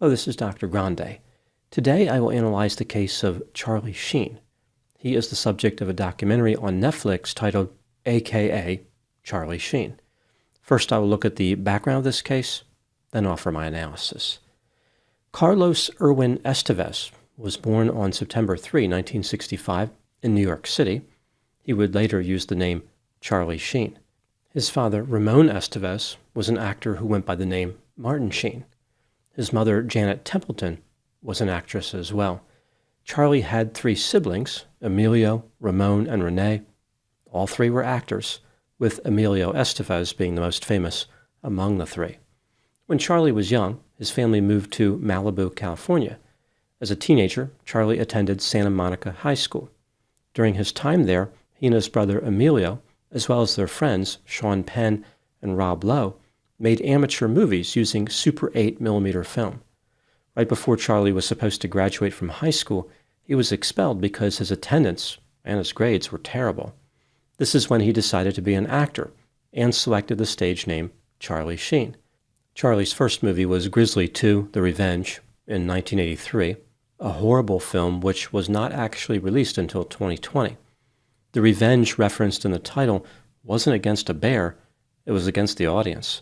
Hello, this is Dr. Grande. Today I will analyze the case of Charlie Sheen. He is the subject of a documentary on Netflix titled AKA Charlie Sheen. First I will look at the background of this case, then offer my analysis. Carlos Erwin Estevez was born on September 3, 1965 in New York City. He would later use the name Charlie Sheen. His father, Ramon Estevez, was an actor who went by the name Martin Sheen. His mother, Janet Templeton, was an actress as well. Charlie had three siblings, Emilio, Ramon, and Renee. All three were actors, with Emilio Estevez being the most famous among the three. When Charlie was young, his family moved to Malibu, California. As a teenager, Charlie attended Santa Monica High School. During his time there, he and his brother Emilio, as well as their friends Sean Penn and Rob Lowe, made amateur movies using Super 8mm film. Right before Charlie was supposed to graduate from high school, he was expelled because his attendance and his grades were terrible. This is when he decided to be an actor and selected the stage name Charlie Sheen. Charlie's first movie was Grizzly II: The Revenge in 1983, a horrible film which was not actually released until 2020. The revenge referenced in the title wasn't against a bear, it was against the audience.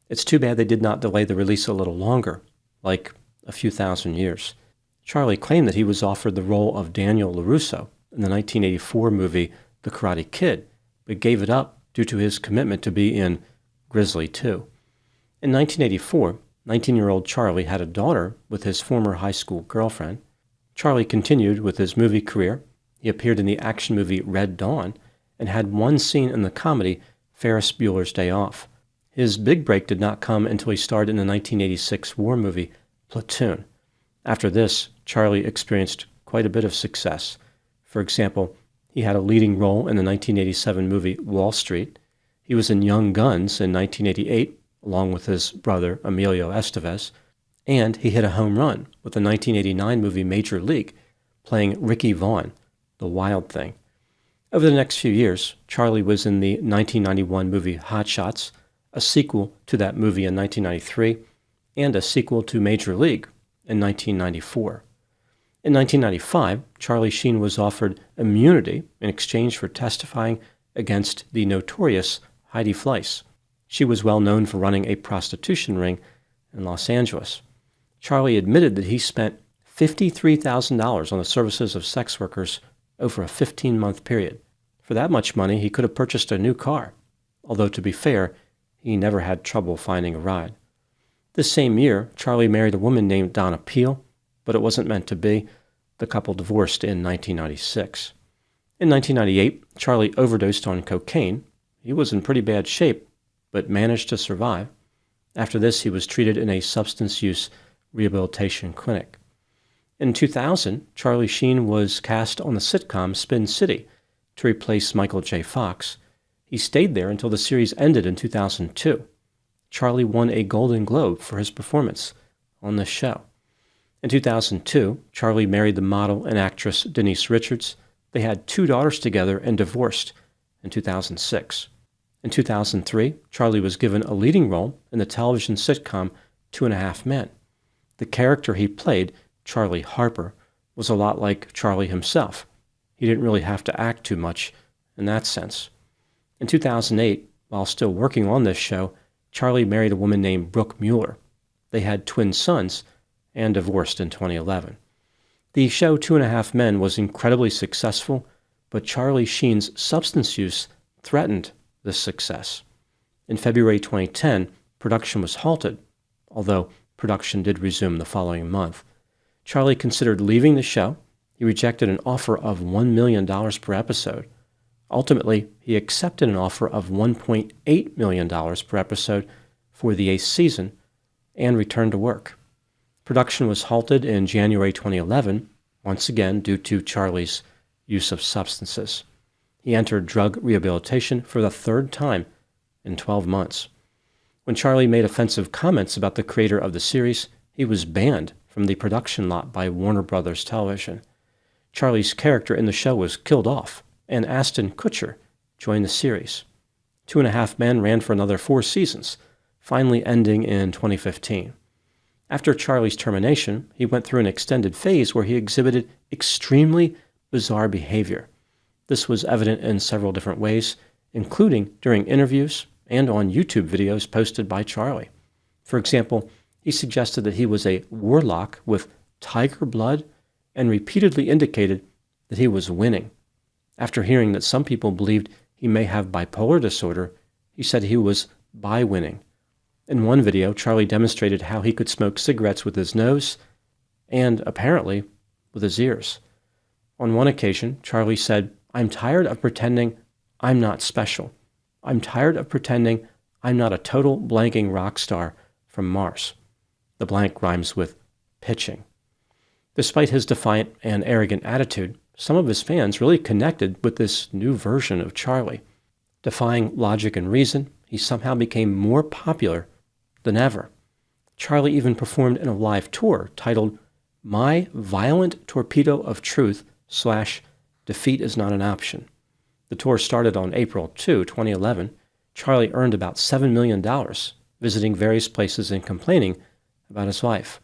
It's too bad they did not delay the release a little longer, like a few thousand years. Charlie claimed that he was offered the role of Daniel LaRusso in the 1984 movie The Karate Kid, but gave it up due to his commitment to be in Grizzly II. In 1984, 19-year-old Charlie had a daughter with his former high school girlfriend. Charlie continued with his movie career. He appeared in the action movie Red Dawn and had one scene in the comedy Ferris Bueller's Day Off. His big break did not come until he starred in the 1986 war movie Platoon. After this, Charlie experienced quite a bit of success. For example, he had a leading role in the 1987 movie Wall Street. He was in Young Guns in 1988, along with his brother Emilio Estevez, and he hit a home run with the 1989 movie Major League, playing Ricky Vaughn, the Wild Thing. Over the next few years, Charlie was in the 1991 movie Hot Shots, a sequel to that movie in 1993, and a sequel to Major League in 1994. In 1995, Charlie Sheen was offered immunity in exchange for testifying against the notorious Heidi Fleiss. She was well known for running a prostitution ring in Los Angeles. Charlie admitted that he spent $53,000 on the services of sex workers over a 15-month period. For that much money, he could have purchased a new car, although to be fair, he never had trouble finding a ride. This same year, Charlie married a woman named Donna Peel, but it wasn't meant to be. The couple divorced in 1996. In 1998, Charlie overdosed on cocaine. He was in pretty bad shape, but managed to survive. After this, he was treated in a substance use rehabilitation clinic. In 2000, Charlie Sheen was cast on the sitcom Spin City to replace Michael J. Fox. He stayed there until the series ended in 2002. Charlie won a Golden Globe for his performance on this show. In 2002, Charlie married the model and actress Denise Richards. They had 2 daughters together and divorced in 2006. In 2003, Charlie was given a leading role in the television sitcom 2.5 Men. The character he played, Charlie Harper, was a lot like Charlie himself. He didn't really have to act too much in that sense. In 2008, while still working on this show, Charlie married a woman named Brooke Mueller. They had twin sons and divorced in 2011. The show 2.5 Men was incredibly successful, but Charlie Sheen's substance use threatened this success. In February 2010, production was halted, although production did resume the following month. Charlie considered leaving the show. He rejected an offer of $1 million per episode. Ultimately, he accepted an offer of $1.8 million per episode for the 8th season and returned to work. Production was halted in January 2011, once again due to Charlie's use of substances. He entered drug rehabilitation for the 3rd time in 12 months. When Charlie made offensive comments about the creator of the series, he was banned from the production lot by Warner Brothers Television. Charlie's character in the show was killed off, and Ashton Kutcher joined the series. 2.5 Men ran for another 4 seasons, finally ending in 2015. After Charlie's termination, he went through an extended phase where he exhibited extremely bizarre behavior. This was evident in several different ways, including during interviews and on YouTube videos posted by Charlie. For example, he suggested that he was a warlock with tiger blood and repeatedly indicated that he was winning. After hearing that some people believed he may have bipolar disorder, he said he was bi-winning. In one video, Charlie demonstrated how he could smoke cigarettes with his nose and, apparently, with his ears. On one occasion, Charlie said, "I'm tired of pretending I'm not special. I'm tired of pretending I'm not a total blanking rock star from Mars." The blank rhymes with pitching. Despite his defiant and arrogant attitude, some of his fans really connected with this new version of Charlie. Defying logic and reason, he somehow became more popular than ever. Charlie even performed in a live tour titled "My Violent Torpedo of Truth / Defeat is Not an Option." The tour started on April 2, 2011. Charlie earned about $7 million visiting various places and complaining about his life.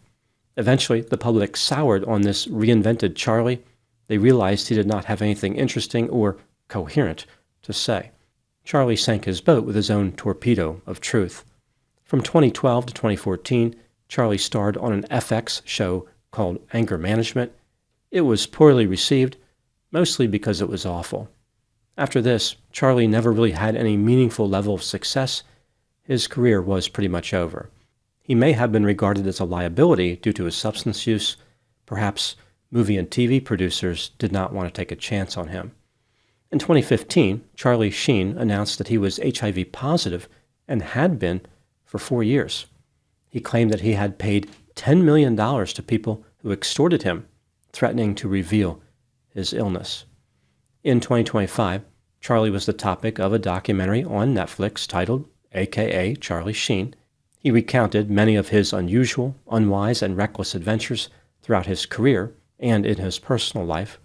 Eventually, the public soured on this reinvented Charlie. They realized he did not have anything interesting or coherent to say. Charlie sank his boat with his own torpedo of truth. From 2012 to 2014, Charlie starred on an FX show called Anger Management. It was poorly received, mostly because it was awful. After this, Charlie never really had any meaningful level of success. His career was pretty much over. He may have been regarded as a liability due to his substance use. Perhaps movie and TV producers did not want to take a chance on him. In 2015, Charlie Sheen announced that he was HIV positive and had been for 4 years. He claimed that he had paid $10 million to people who extorted him, threatening to reveal his illness. In 2025, Charlie was the topic of a documentary on Netflix titled AKA Charlie Sheen. He recounted many of his unusual, unwise, and reckless adventures throughout his career and in his personal life.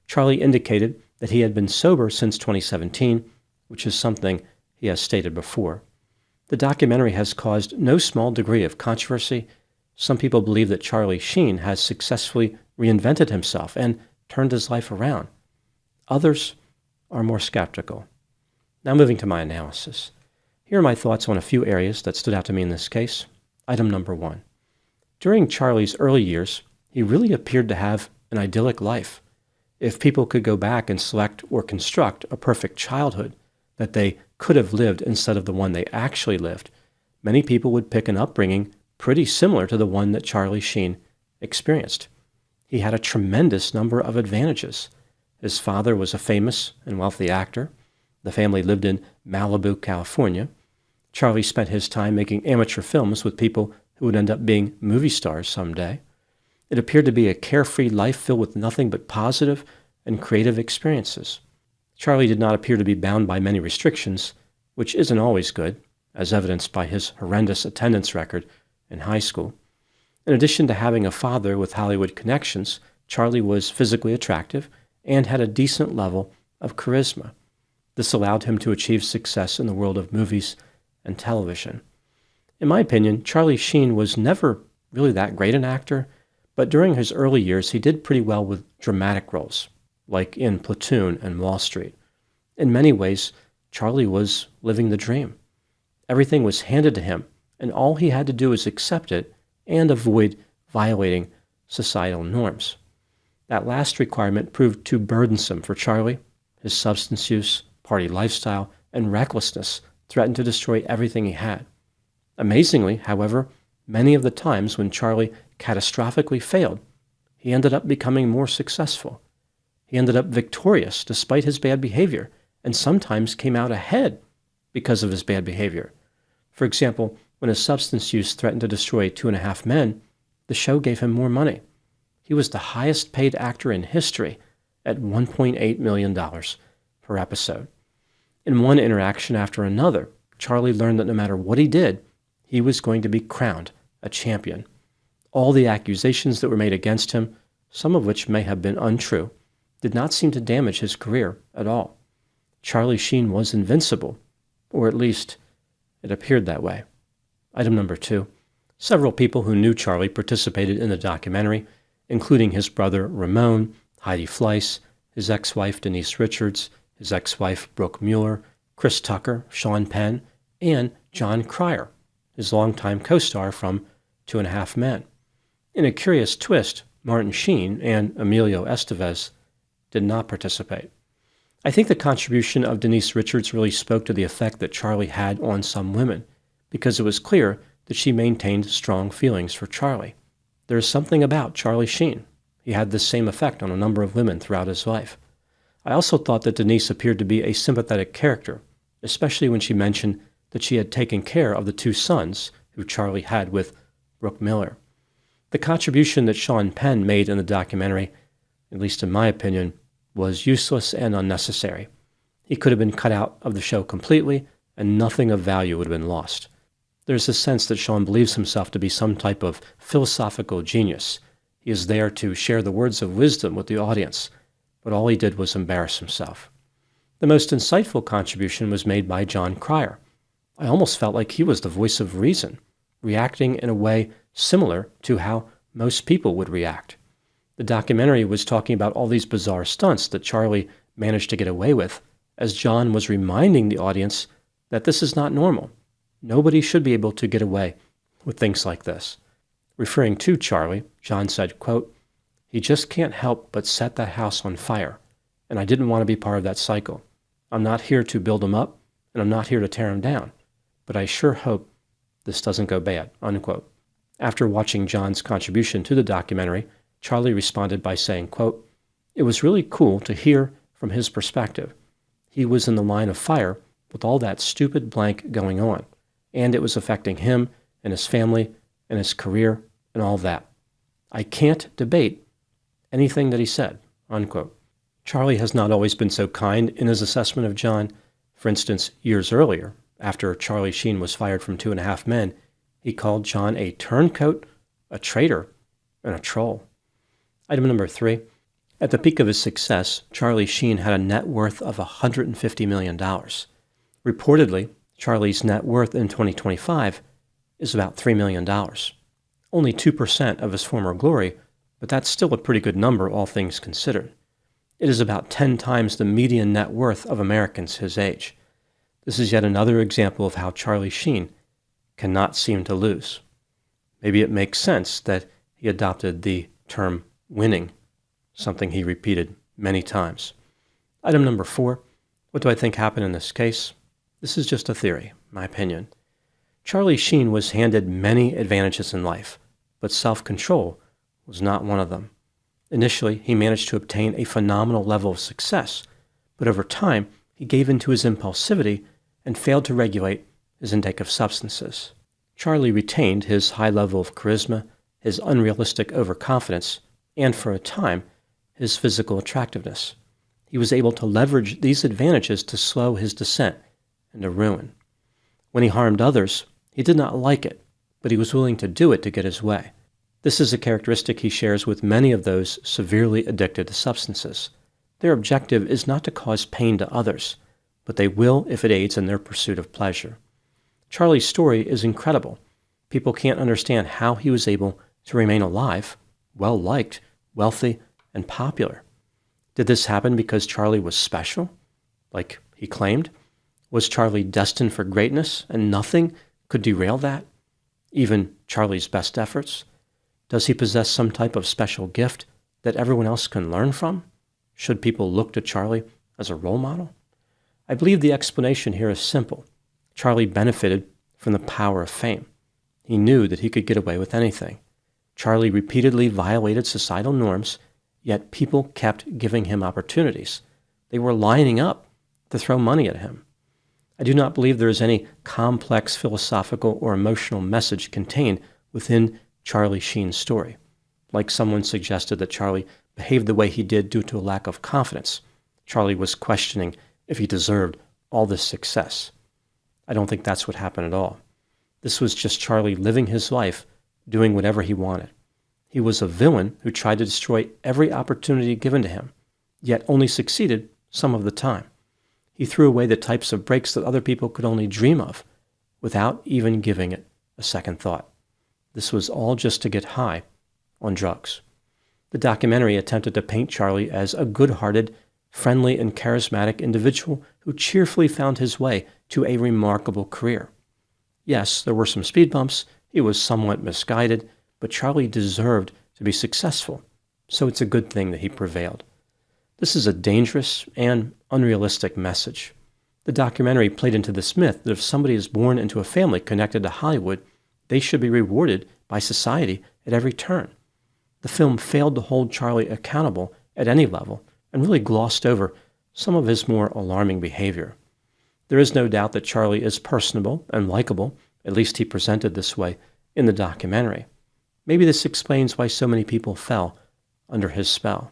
Charlie indicated that he had been sober since 2017, which is something he has stated before. The documentary has caused no small degree of controversy. Some people believe that Charlie Sheen has successfully reinvented himself and turned his life around. Others are more skeptical. Now moving to my analysis. Here are my thoughts on a few areas that stood out to me in this case. Item number 1. During Charlie's early years, he really appeared to have an idyllic life. If people could go back and select or construct a perfect childhood that they could have lived instead of the one they actually lived, many people would pick an upbringing pretty similar to the one that Charlie Sheen experienced. He had a tremendous number of advantages. His father was a famous and wealthy actor. The family lived in Malibu, California. Charlie spent his time making amateur films with people who would end up being movie stars someday. It appeared to be a carefree life filled with nothing but positive and creative experiences. Charlie did not appear to be bound by many restrictions, which isn't always good, as evidenced by his horrendous attendance record in high school. In addition to having a father with Hollywood connections, Charlie was physically attractive and had a decent level of charisma. This allowed him to achieve success in the world of movies and television. In my opinion, Charlie Sheen was never really that great an actor, but during his early years he did pretty well with dramatic roles, like in Platoon and Wall Street. In many ways, Charlie was living the dream. Everything was handed to him, and all he had to do was accept it and avoid violating societal norms. That last requirement proved too burdensome for Charlie. His substance use, party lifestyle, and recklessness threatened to destroy everything he had. Amazingly, however, many of the times when Charlie catastrophically failed, he ended up becoming more successful. He ended up victorious despite his bad behavior, and sometimes came out ahead because of his bad behavior. For example, when his substance use threatened to destroy 2.5 Men, the show gave him more money. He was the highest paid actor in history at $1.8 million per episode. In one interaction after another, Charlie learned that no matter what he did, he was going to be crowned a champion. All the accusations that were made against him, some of which may have been untrue, did not seem to damage his career at all. Charlie Sheen was invincible, or at least it appeared that way. Item number 2. Several people who knew Charlie participated in the documentary, including his brother Ramon, Heidi Fleiss, his ex-wife Denise Richards, his ex-wife Brooke Mueller, Chris Tucker, Sean Penn, and John Cryer, his longtime co-star from 2.5 Men. In a curious twist, Martin Sheen and Emilio Estevez did not participate. I think the contribution of Denise Richards really spoke to the effect that Charlie had on some women, because it was clear that she maintained strong feelings for Charlie. There is something about Charlie Sheen. He had this same effect on a number of women throughout his life. I also thought that Denise appeared to be a sympathetic character, especially when she mentioned that she had taken care of the 2 sons who Charlie had with Brooke Miller. The contribution that Sean Penn made in the documentary, at least in my opinion, was useless and unnecessary. He could have been cut out of the show completely, and nothing of value would have been lost. There's a sense that Sean believes himself to be some type of philosophical genius. He is there to share the words of wisdom with the audience, but all he did was embarrass himself. The most insightful contribution was made by John Cryer. I almost felt like he was the voice of reason, reacting in a way similar to how most people would react. The documentary was talking about all these bizarre stunts that Charlie managed to get away with, as John was reminding the audience that this is not normal. Nobody should be able to get away with things like this. Referring to Charlie, John said, quote, "He just can't help but set that house on fire, and I didn't want to be part of that cycle. I'm not here to build him up, and I'm not here to tear him down, but I sure hope this doesn't go bad," unquote. After watching John's contribution to the documentary, Charlie responded by saying, quote, "It was really cool to hear from his perspective. He was in the line of fire with all that stupid blank going on, and it was affecting him and his family and his career and all that. I can't debate anything that he said," unquote. Charlie has not always been so kind in his assessment of John. For instance, years earlier, after Charlie Sheen was fired from 2.5 Men, he called John a turncoat, a traitor, and a troll. Item number 3. At the peak of his success, Charlie Sheen had a net worth of $150 million. Reportedly, Charlie's net worth in 2025 is about $3 million. Only 2% of his former glory, but that's still a pretty good number, all things considered. It is about 10 times the median net worth of Americans his age. This is yet another example of how Charlie Sheen cannot seem to lose. Maybe it makes sense that he adopted the term winning, something he repeated many times. Item number 4. What do I think happened in this case? This is just a theory, my opinion. Charlie Sheen was handed many advantages in life, but self-control was not one of them. Initially, he managed to obtain a phenomenal level of success, but over time, he gave in to his impulsivity and failed to regulate his intake of substances. Charlie retained his high level of charisma, his unrealistic overconfidence, and for a time, his physical attractiveness. He was able to leverage these advantages to slow his descent into ruin. When he harmed others, he did not like it, but he was willing to do it to get his way. This is a characteristic he shares with many of those severely addicted to substances. Their objective is not to cause pain to others, but they will if it aids in their pursuit of pleasure. Charlie's story is incredible. People can't understand how he was able to remain alive, well-liked, wealthy, and popular. Did this happen because Charlie was special, like he claimed? Was Charlie destined for greatness and nothing could derail that, even Charlie's best efforts? Does he possess some type of special gift that everyone else can learn from? Should people look to Charlie as a role model? I believe the explanation here is simple. Charlie benefited from the power of fame. He knew that he could get away with anything. Charlie repeatedly violated societal norms, yet people kept giving him opportunities. They were lining up to throw money at him. I do not believe there is any complex philosophical or emotional message contained within Charlie Sheen's story. Like someone suggested that Charlie behaved the way he did due to a lack of confidence. Charlie was questioning if he deserved all this success. I don't think that's what happened at all. This was just Charlie living his life, doing whatever he wanted. He was a villain who tried to destroy every opportunity given to him, yet only succeeded some of the time. He threw away the types of breaks that other people could only dream of, without even giving it a second thought. this was all just to get high on drugs. The documentary attempted to paint Charlie as a good-hearted, friendly, and charismatic individual who cheerfully found his way to a remarkable career. Yes, there were some speed bumps, he was somewhat misguided, but Charlie deserved to be successful, so it's a good thing that he prevailed. This is a dangerous and unrealistic message. The documentary played into this myth that if somebody is born into a family connected to Hollywood, they should be rewarded by society at every turn. The film failed to hold Charlie accountable at any level and really glossed over some of his more alarming behavior. There is no doubt that Charlie is personable and likable, at least he presented this way in the documentary. Maybe this explains why so many people fell under his spell.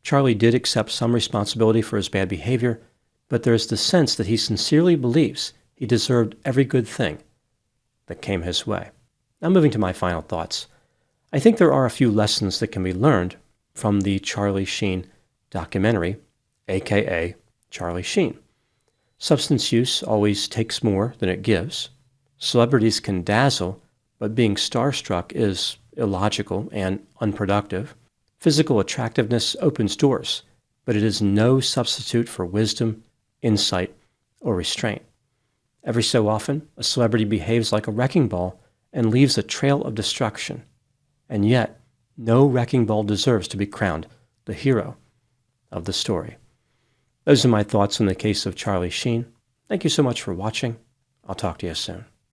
Charlie did accept some responsibility for his bad behavior, but there is the sense that he sincerely believes he deserved every good thing that came his way. Now moving to my final thoughts. I think there are a few lessons that can be learned from the Charlie Sheen documentary, aka Charlie Sheen. Substance use always takes more than it gives. Celebrities can dazzle, but being starstruck is illogical and unproductive. Physical attractiveness opens doors, but it is no substitute for wisdom, insight, or restraint. Every so often, a celebrity behaves like a wrecking ball and leaves a trail of destruction. And yet, no wrecking ball deserves to be crowned the hero of the story. Those are my thoughts on the case of Charlie Sheen. Thank you so much for watching. I'll talk to you soon.